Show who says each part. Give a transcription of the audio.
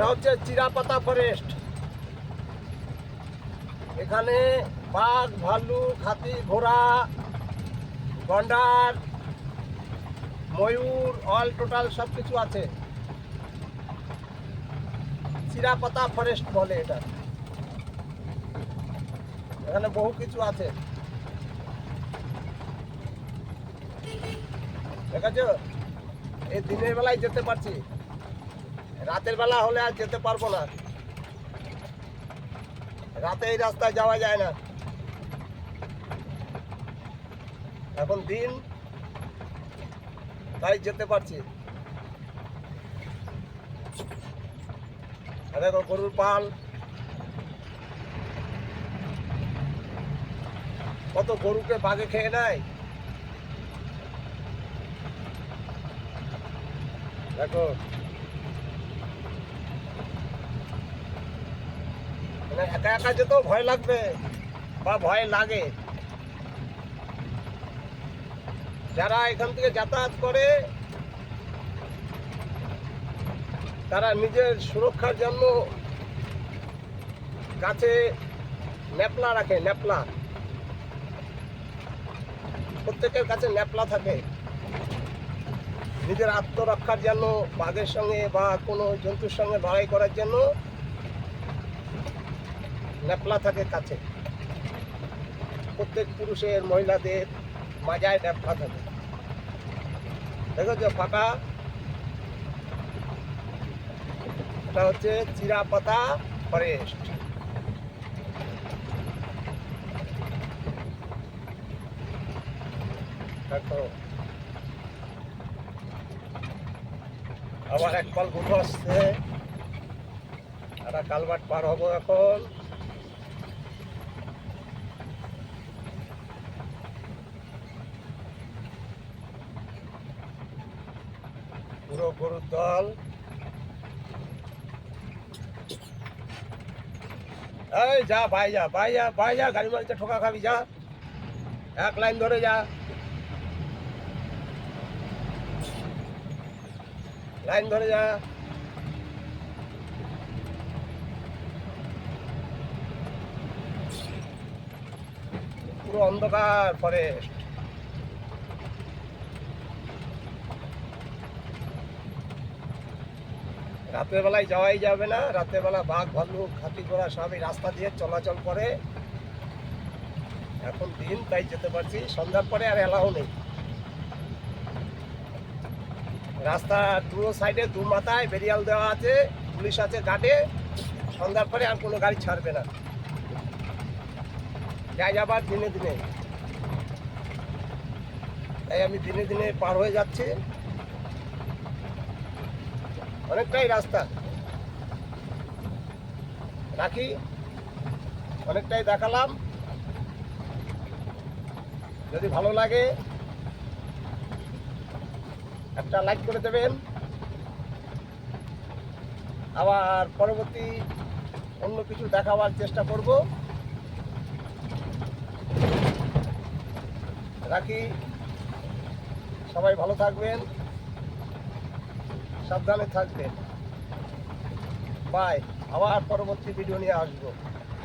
Speaker 1: এটা হচ্ছে চিরাপাতা ফরেস্ট। এখানে বাঘ, ভাল্লুক, হাতি, ঘোড়া, গন্ডার, ময়ূর, অল টোটাল সব কিছু আছে। চিরাপাতা ফরেস্ট বলে এটা। এখানে বহু কিছু আছে, ঠিক আছে। এই দিনের বেলায় যেতে পারছি, রাতের বেলা হলে আর যেতে পারবো না। রাতে এই রাস্তায় যাওয়া যায় না। এখন দিন, তাই যেতে পারছি। দেখো গরুর পাল, কত গরুকে বাঘে খেয়ে নেয়। দেখো মানে একা একা যেতেও ভয় লাগবে বা ভয় লাগে। যারা এখান থেকে যাতায়াত করে তারা নিজের সুরক্ষার জন্য গাছে ন্যাপলা রাখে। ন্যাপলা, প্রত্যেকের কাছে ন্যাপলা থাকে নিজের আত্মরক্ষার জন্য, বাঘের সঙ্গে বা কোনো জন্তুর সঙ্গে লড়াই করার জন্য ন্যাপলা থাকে কাছে। প্রত্যেক পুরুষের, মহিলাদের মাজায় ন্যাপলা থাকে। দেখো যে ফাঁকা, এটা হচ্ছে চিরাপাতা ফরেস্ট। দেখো আবার এক পাল গরু আসছে, একটা কালভার্ট পার হবো এখন। পুরো গরুর দল। এই যা ভাই, যা ভাই, যা ভাই, যা গাড়ি মারিতে ঠোকা খাবি, যা এক লাইন ধরে যা, লাইন ধরে যা। পুরো অন্ধকার ফরেস্ট। রাতের বেলায় যাওয়াই যাবে না। রাতের বেলা বাঘ, ভাল্লুক, হাতি, ঘোড়া সবই রাস্তা দিয়ে চলাচল করে। এখন দিন, তাই যেতে পারছি। সন্ধ্যার পরে আর এলাও নেই। রাস্তা দু সাইডে, দু মাথায় বেরিয়াল দেওয়া আছে, পুলিশ আছে গার্ডে। সন্ধ্যার পরে আর কোনো গাড়ি ছাড়বে না। যাই যাবার দিনে দিনে, তাই আমি দিনে দিনে পার হয়ে যাচ্ছি। অনেকটাই রাস্তা, রাখি, অনেকটাই দেখালাম। যদি ভালো লাগে একটা লাইক করে দেবেন। আবার পরবর্তী অন্য কিছু দেখাবার চেষ্টা করব। রাখি, সবাই ভালো থাকবেন, সাবধানে থাকবেন। বাই। আবার পরবর্তী ভিডিও নিয়ে আসবো।